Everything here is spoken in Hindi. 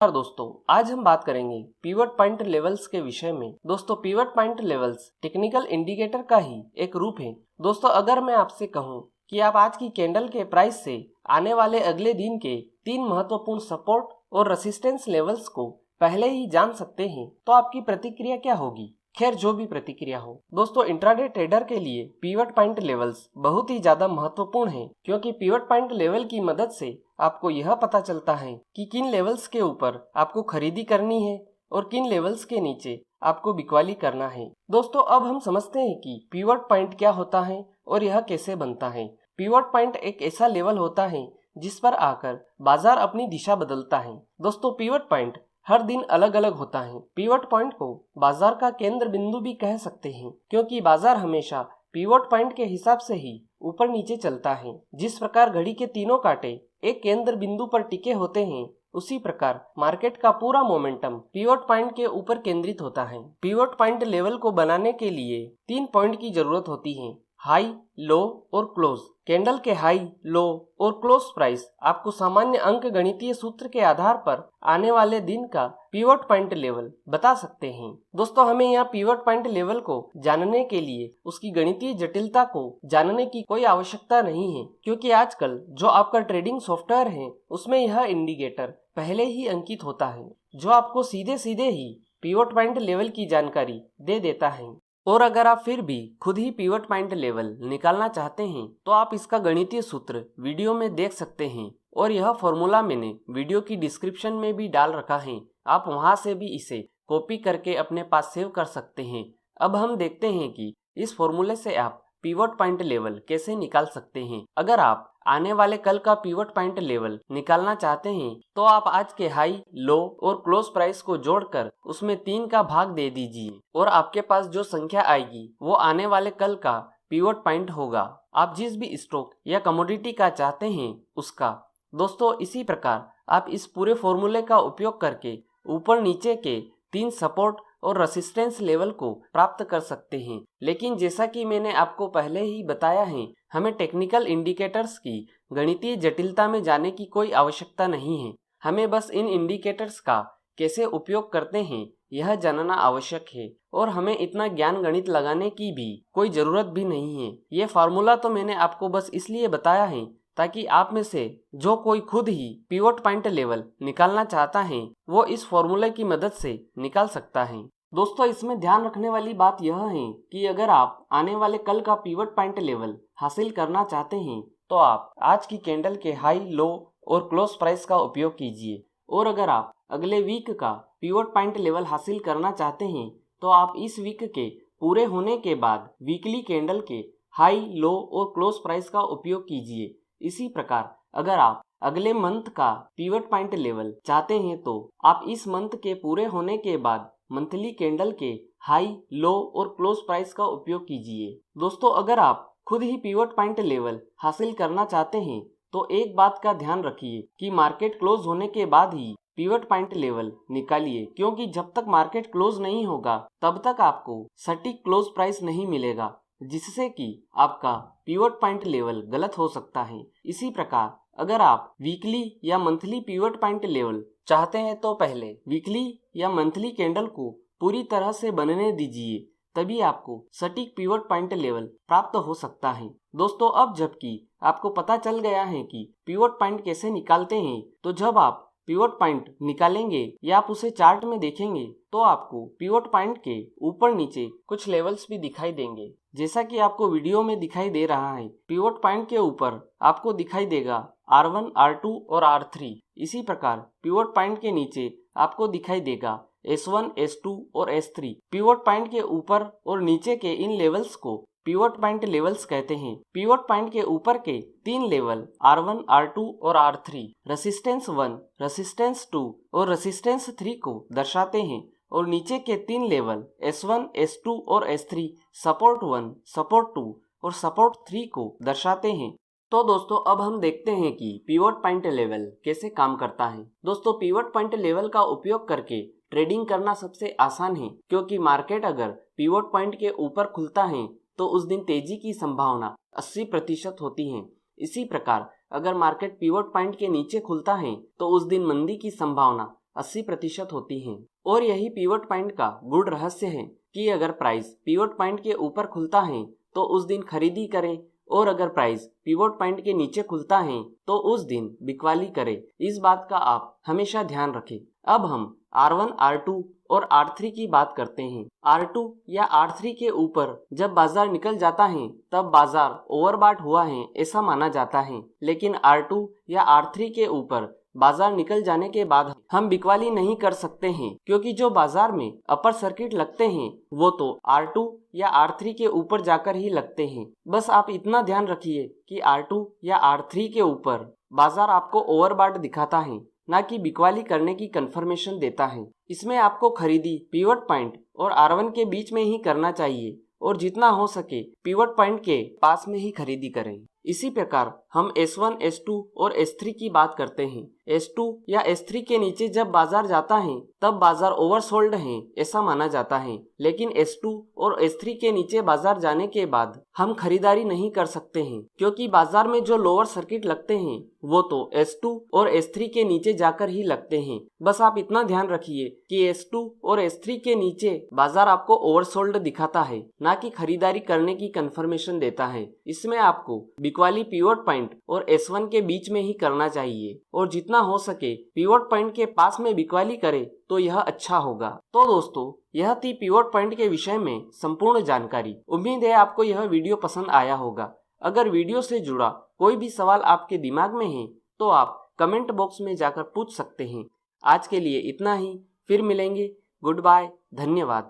नमस्कार दोस्तों, आज हम बात करेंगे पिवट पॉइंट लेवल्स के विषय में। दोस्तों, pivot point levels technical indicator का ही एक रूप है। दोस्तों, अगर मैं आपसे कहूं कि आप आज की कैंडल के प्राइस से आने वाले अगले दिन के 3 महत्वपूर्ण सपोर्ट और रेसिस्टेंस लेवल्स को पहले ही जान सकते हैं, तो आपकी प्रतिक्रिया क्या होगी? खैर, जो भी प्रतिक्रिया हो, दोस्तों इंट्राडे ट्रेडर के लिए पिवट पॉइंट लेवल्स बहुत ही ज्यादा महत्वपूर्ण है, क्योंकि पिवट पॉइंट लेवल की मदद से आपको यह पता चलता है कि किन लेवल्स के ऊपर आपको खरीदी करनी है और किन लेवल्स के नीचे आपको बिकवाली करना है। दोस्तों, अब हम समझते हैं कि पिवट पॉइंट क्या होता है और यह कैसे बनता है। पिवट पॉइंट एक ऐसा लेवल होता है जिस पर आकर बाजार अपनी दिशा बदलता है। दोस्तों, पिवट पॉइंट हर दिन अलग अलग होता है। पिवट पॉइंट को बाजार का केंद्र बिंदु भी कह सकते हैं, क्योंकि बाजार हमेशा पिवट पॉइंट के हिसाब से ही ऊपर नीचे चलता है। जिस प्रकार घड़ी के तीनों कांटे एक केंद्र बिंदु पर टिके होते हैं, उसी प्रकार मार्केट का पूरा मोमेंटम पिवट पॉइंट के ऊपर केंद्रित होता है। पिवट पॉइंट लेवल को बनाने के लिए 3 पॉइंट की जरूरत होती है: हाई, लो और क्लोज। कैंडल के हाई, लो और क्लोज प्राइस आपको सामान्य अंक गणितीय सूत्र के आधार पर आने वाले दिन का पिवट पॉइंट लेवल बता सकते हैं। दोस्तों, हमें यहाँ पिवट पॉइंट लेवल को जानने के लिए उसकी गणितीय जटिलता को जानने की कोई आवश्यकता नहीं है, क्योंकि आजकल जो आपका ट्रेडिंग सॉफ्टवेयर है उसमें यह इंडिकेटर पहले ही अंकित होता है, जो आपको सीधे सीधे ही पिवट पॉइंट लेवल की जानकारी दे देता है। और अगर आप फिर भी खुद ही पिवट पॉइंट लेवल निकालना चाहते हैं, तो आप इसका गणितीय सूत्र वीडियो में देख सकते हैं, और यह फॉर्मूला मैंने वीडियो की डिस्क्रिप्शन में भी डाल रखा है। आप वहां से भी इसे कॉपी करके अपने पास सेव कर सकते हैं। अब हम देखते हैं कि इस फॉर्मूले से आप पिवट पॉइंट लेवल कैसे निकाल सकते हैं। अगर आप आने वाले कल का पिवट पॉइंट लेवल निकालना चाहते हैं, तो आप आज के हाई, लो और क्लोज प्राइस को जोड़कर उसमें 3 का भाग दे दीजिए, और आपके पास जो संख्या आएगी वो आने वाले कल का पिवट पॉइंट होगा, आप जिस भी स्टॉक या कमोडिटी का चाहते हैं उसका। दोस्तों, इसी प्रकार आप इस पूरे फॉर्मूले का उपयोग करके ऊपर नीचे के 3 सपोर्ट और रेसिस्टेंस लेवल को प्राप्त कर सकते हैं। लेकिन जैसा कि मैंने आपको पहले ही बताया है, हमें टेक्निकल इंडिकेटर्स की गणितीय जटिलता में जाने की कोई आवश्यकता नहीं है। हमें बस इन इंडिकेटर्स का कैसे उपयोग करते हैं यह जानना आवश्यक है, और हमें इतना ज्ञान गणित लगाने की भी कोई जरूरत भी नहीं है। ये फार्मूला तो मैंने आपको बस इसलिए बताया है ताकि आप में से जो कोई खुद ही पिवट पॉइंट लेवल निकालना चाहता है वो इस फॉर्मूले की मदद से निकाल सकता है। दोस्तों, इसमें ध्यान रखने वाली बात यह है कि अगर आप आने वाले कल का पिवट पॉइंट लेवल हासिल करना चाहते हैं, तो आप आज की कैंडल के हाई, लो और क्लोज प्राइस का उपयोग कीजिए। और अगर आप अगले वीक का पिवट पॉइंट लेवल हासिल करना चाहते हैं, तो आप इस वीक के पूरे होने के बाद वीकली कैंडल के हाई, लो और क्लोज प्राइस का उपयोग कीजिए। इसी प्रकार अगर आप अगले मंथ का पिवट पॉइंट लेवल चाहते हैं, तो आप इस मंथ के पूरे होने के बाद मंथली कैंडल के हाई, लो और क्लोज प्राइस का उपयोग कीजिए। दोस्तों, अगर आप खुद ही पिवट पॉइंट लेवल हासिल करना चाहते हैं, तो एक बात का ध्यान रखिए कि मार्केट क्लोज होने के बाद ही पिवट पॉइंट लेवल निकालिए, क्योंकि जब तक मार्केट क्लोज नहीं होगा तब तक आपको सटीक क्लोज प्राइस नहीं मिलेगा, जिससे कि आपका पिवट पॉइंट लेवल गलत हो सकता है। इसी प्रकार अगर आप वीकली या मंथली पिवट पॉइंट लेवल चाहते हैं, तो पहले वीकली या मंथली कैंडल को पूरी तरह से बनने दीजिए, तभी आपको सटीक पिवट पॉइंट लेवल प्राप्त हो सकता है। दोस्तों, अब जबकि आपको पता चल गया है कि पिवट पॉइंट कैसे निकालते हैं, तो जब आप पिवट पॉइंट निकालेंगे या आप उसे चार्ट में देखेंगे, तो आपको पिवट पॉइंट के ऊपर नीचे कुछ लेवल्स भी दिखाई देंगे, जैसा कि आपको वीडियो में दिखाई दे रहा है। पिवट पॉइंट के ऊपर आपको दिखाई देगा R1, R2 और R3। इसी प्रकार पिवट पॉइंट के नीचे आपको दिखाई देगा S1, S2 और S3। पिवट पॉइंट के ऊपर और नीचे के इन लेवल्स को पिवट पॉइंट लेवल्स कहते हैं। पिवट पॉइंट के ऊपर के 3 लेवल R1, R2 और R3 रेसिस्टेंस 1, रेसिस्टेंस 2 और रेसिस्टेंस 3 को दर्शाते हैं, और नीचे के 3 लेवल S1, S2 और S3 सपोर्ट 1, सपोर्ट 2 और सपोर्ट 3 को दर्शाते हैं। तो दोस्तों, अब हम देखते हैं कि पिवट पॉइंट लेवल कैसे काम करता है। दोस्तों, पिवट पॉइंट लेवल का उपयोग करके ट्रेडिंग करना सबसे आसान है, क्योंकि मार्केट अगर पिवट पॉइंट के ऊपर खुलता है तो उस दिन तेजी की संभावना 80% होती है। इसी प्रकार अगर मार्केट पिवट पॉइंट के नीचे खुलता है तो उस दिन मंदी की संभावना 80% होती हैं। और यही पिवट पॉइंट का गुड रहस्य है कि अगर प्राइस पिवट पॉइंट के ऊपर खुलता है तो उस दिन खरीदी करें, और अगर प्राइस पिवट पॉइंट के नीचे खुलता है तो उस दिन बिकवाली करें। इस बात का आप हमेशा ध्यान रखें। अब हम R1, R2 और R3 की बात करते हैं। R2 या R3 के ऊपर जब बाजार निकल जाता है तब बाजार ओवरबॉट हुआ है ऐसा माना जाता है, लेकिन R2 या R3 के ऊपर बाजार निकल जाने के बाद हम बिकवाली नहीं कर सकते हैं, क्योंकि जो बाजार में अपर सर्किट लगते हैं वो तो R2 या R3 के ऊपर जाकर ही लगते हैं। बस आप इतना ध्यान रखिए कि R2 या R3 के ऊपर बाजार आपको ओवरबॉट दिखाता है, ना कि बिकवाली करने की कंफर्मेशन देता है। इसमें आपको खरीदी पिवट पॉइंट और R1 के बीच में ही करना चाहिए, और जितना हो सके पिवट पॉइंट के पास में ही खरीदी करें। इसी प्रकार हम S1, S2 और S3 की बात करते हैं। S2 या S3 के नीचे जब बाजार जाता है तब बाजार ओवरसोल्ड है ऐसा माना जाता है, लेकिन S2 और S3 के नीचे बाजार जाने के बाद हम खरीदारी नहीं कर सकते हैं, क्योंकि बाजार में जो लोअर सर्किट लगते हैं वो तो S2 और S3 के नीचे जाकर ही लगते हैं। बस आप इतना ध्यान रखिए कि S2 और S3 के नीचे बाजार आपको ओवरसोल्ड दिखाता है, ना कि खरीदारी करने की कंफर्मेशन देता है। इसमें आपको बिकवाली पिवट पॉइंट और S1 के बीच में ही करना चाहिए, और जितना हो सके पिवट पॉइंट के पास में बिकवाली करे तो यह अच्छा होगा। तो दोस्तों, यह थी पिवट पॉइंट के विषय में संपूर्ण जानकारी। उम्मीद है आपको यह वीडियो पसंद आया होगा। अगर वीडियो से जुड़ा कोई भी सवाल आपके दिमाग में है तो आप कमेंट बॉक्स में जाकर पूछ सकते हैं। आज के लिए इतना ही, फिर मिलेंगे। गुड बाय, धन्यवाद।